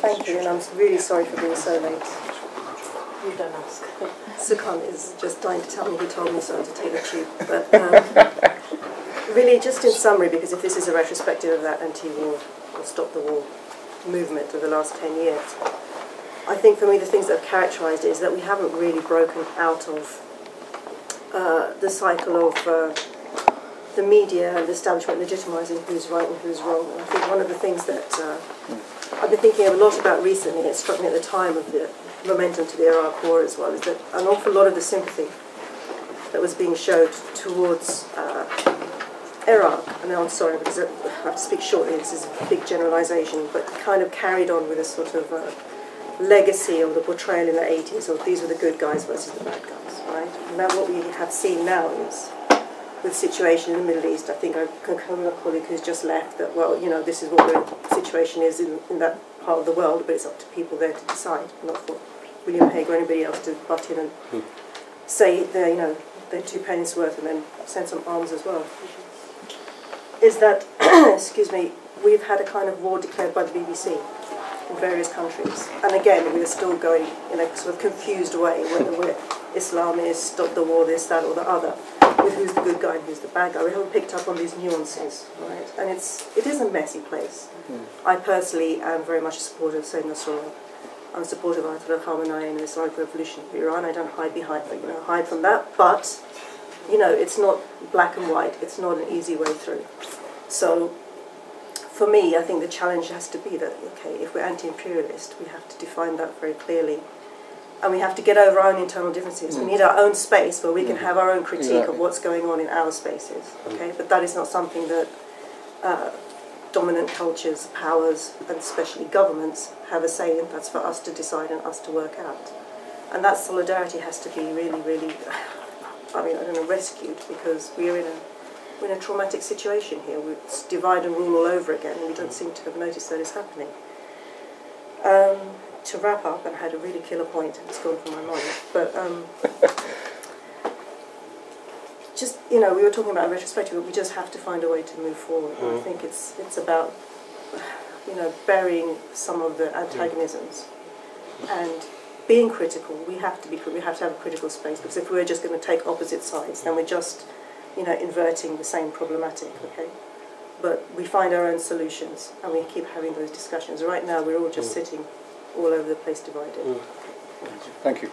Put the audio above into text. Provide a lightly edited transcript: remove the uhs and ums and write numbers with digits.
Thank you, and I'm really sorry for being so late. You don't ask. Sukhan is just dying to tell me he told me so to take the tube. But really, just in summary, because if this is a retrospective of that anti-war or stop the war movement of the last 10 years, I think for me the things that have characterised it is that we haven't really broken out of the cycle of the media and the establishment legitimising who's right and who's wrong. And I think one of the things that I've been thinking a lot about recently, and it struck me at the time of the momentum to the Iraq War as well, is that an awful lot of the sympathy that was being showed towards Iraq, and I'm sorry because I have to speak shortly, this is a big generalisation, but kind of carried on with a sort of legacy of the portrayal in the 80s of these were the good guys versus the bad guys, right? And now what we have seen now is, with the situation in the Middle East, I think I concur with a colleague who's just left that, well, you know, this is what the situation is in that part of the world, but it's up to people there to decide, not for William Hague or anybody else to butt in and say they're, you know, they're 2 pennies worth and then send some arms as well. Is that, excuse me, we've had a kind of war declared by the BBC in various countries. And again, we are still going in a sort of confused way, whether we're Islamists, stop the war, this, that, or the other, with who's the good guy and who's the bad guy. We haven't picked up on these nuances, right? And it is a messy place. I personally am very much a supporter of Sayyid Nasrallah. I'm a supporter of Ayatollah Khamenei and the Islamic Revolution of Iran. I don't hide behind, hide from that, but you know, it's not black and white. It's not an easy way through. So, for me, I think the challenge has to be that, okay, if we're anti-imperialist, we have to define that very clearly. And we have to get over our own internal differences. We need our own space where we can have our own critique of what's going on in our spaces, okay? But that is not something that dominant cultures, powers, and especially governments have a say in. That's for us to decide and us to work out. And that solidarity has to be really, really, I mean, I don't know, rescued, because we're in a traumatic situation here. It's divide and rule all over again, and we don't seem to have noticed that it's happening. To wrap up, and I had a really killer point, and it's gone from my mind, but just, you know, we were talking about retrospective, but we just have to find a way to move forward. And I think it's about, you know, burying some of the antagonisms and being critical. We have to have a critical space, because if we're just going to take opposite sides, then we're just, you know, inverting the same problematic, okay? But we find our own solutions, and we keep having those discussions. Right now, we're all just sitting all over the place divided. Thank you.